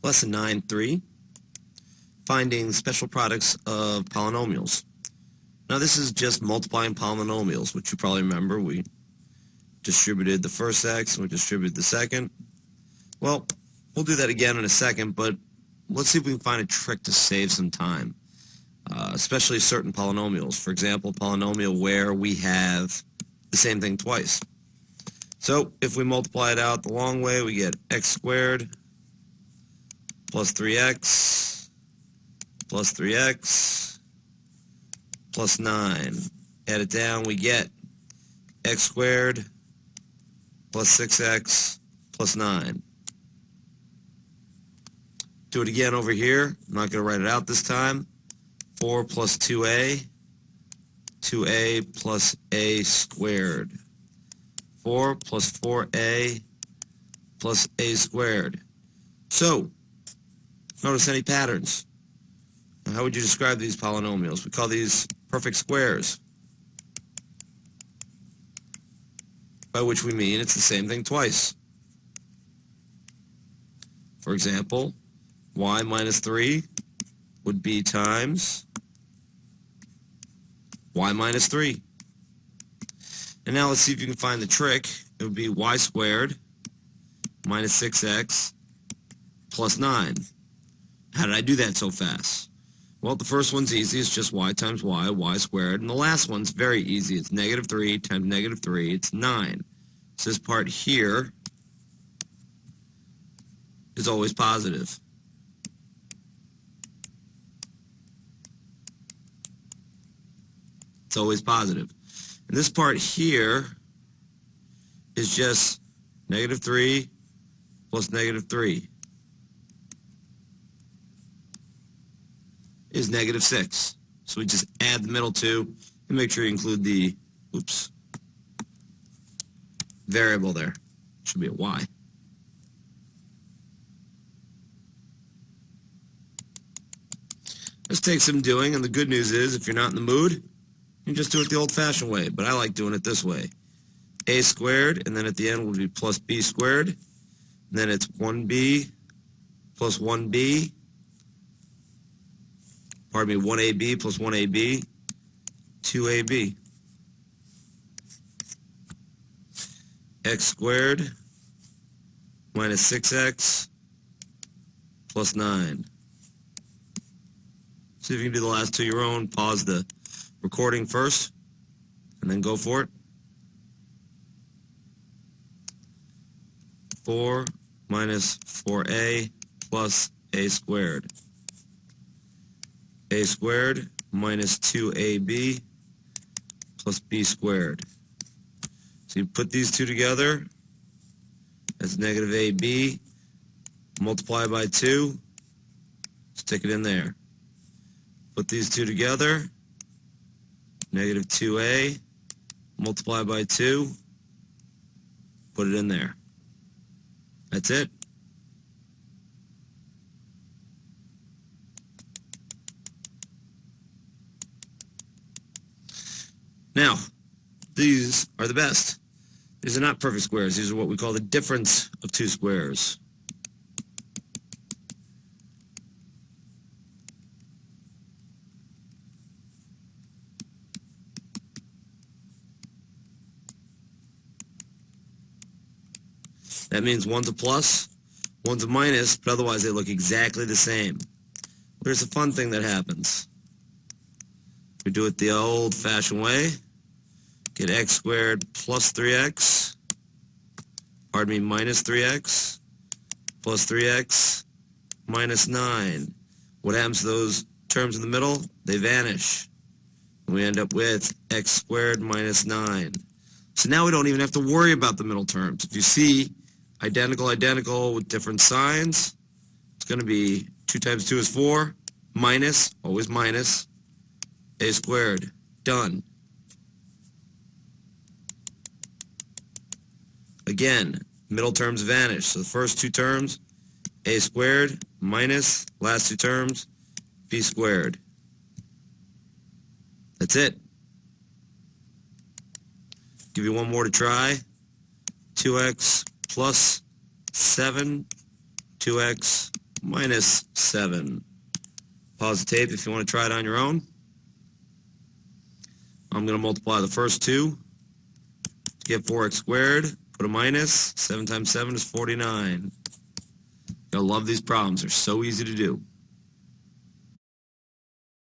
Lesson 9.3, finding special products of polynomials. Now this is just multiplying polynomials, which you probably remember. We distributed the first x and we distributed the second. Well, we'll do that again in a second, but let's see if we can find a trick to save some time, especially certain polynomials. For example, a polynomial where we have the same thing twice. So if we multiply it out the long way, we get x squared plus 3x plus 3x plus 9. Add it down, we get x squared plus 6x plus 9. Do it again over here. I'm not going to write it out this time. 4 plus 2a, 2a plus a squared. 4 plus 4a plus a squared. So, notice any patterns. How would you describe these polynomials? We call these perfect squares, by which we mean it's the same thing twice. For example, y minus 3 would be times y minus 3. And now let's see if you can find the trick. It would be y squared minus 6x plus 9. How did I do that so fast? Well, the first one's easy. It's just y times y squared. And the last one's very easy. It's negative 3 times negative 3. It's 9. So this part here is always positive. It's always positive. And this part here is just negative 3 plus negative 3 is negative 6. So we just add the middle two and make sure you include the, variable there. Should be a y. This takes some doing, and the good news is if you're not in the mood, you can just do it the old-fashioned way, but I like doing it this way. A squared, and then at the end will be plus b squared, and then it's 1b plus 1b, 1ab plus 1ab, 2ab. X squared minus 6x plus 9. See if you can do the last two your own. Pause the recording first, and then go for it. 4 minus 4a plus a squared. A squared minus 2ab plus b squared. So you put these two together, that's negative ab, multiply by 2, stick it in there. Put these two together, negative 2a, multiply by 2, put it in there. That's it. Now, these are the best. These are not perfect squares. These are what we call the difference of two squares. That means one's a plus, one's a minus, but otherwise they look exactly the same. Here's a fun thing that happens. We do it the old-fashioned way. Get x squared plus 3x, minus 3x, plus 3x, minus 9. What happens to those terms in the middle? They vanish. And we end up with x squared minus 9. So now we don't even have to worry about the middle terms. If you see identical with different signs, it's going to be 2 times 2 is 4, minus, always minus, a squared. Done. Again, middle terms vanish. So the first two terms, a squared minus, last two terms, b squared. That's it. Give you one more to try. 2x plus 7, 2x minus 7. Pause the tape if you want to try it on your own. I'm going to multiply the first 2 to get 4x squared. Put a minus. 7 times 7 is 49. You'll love these problems. They're so easy to do.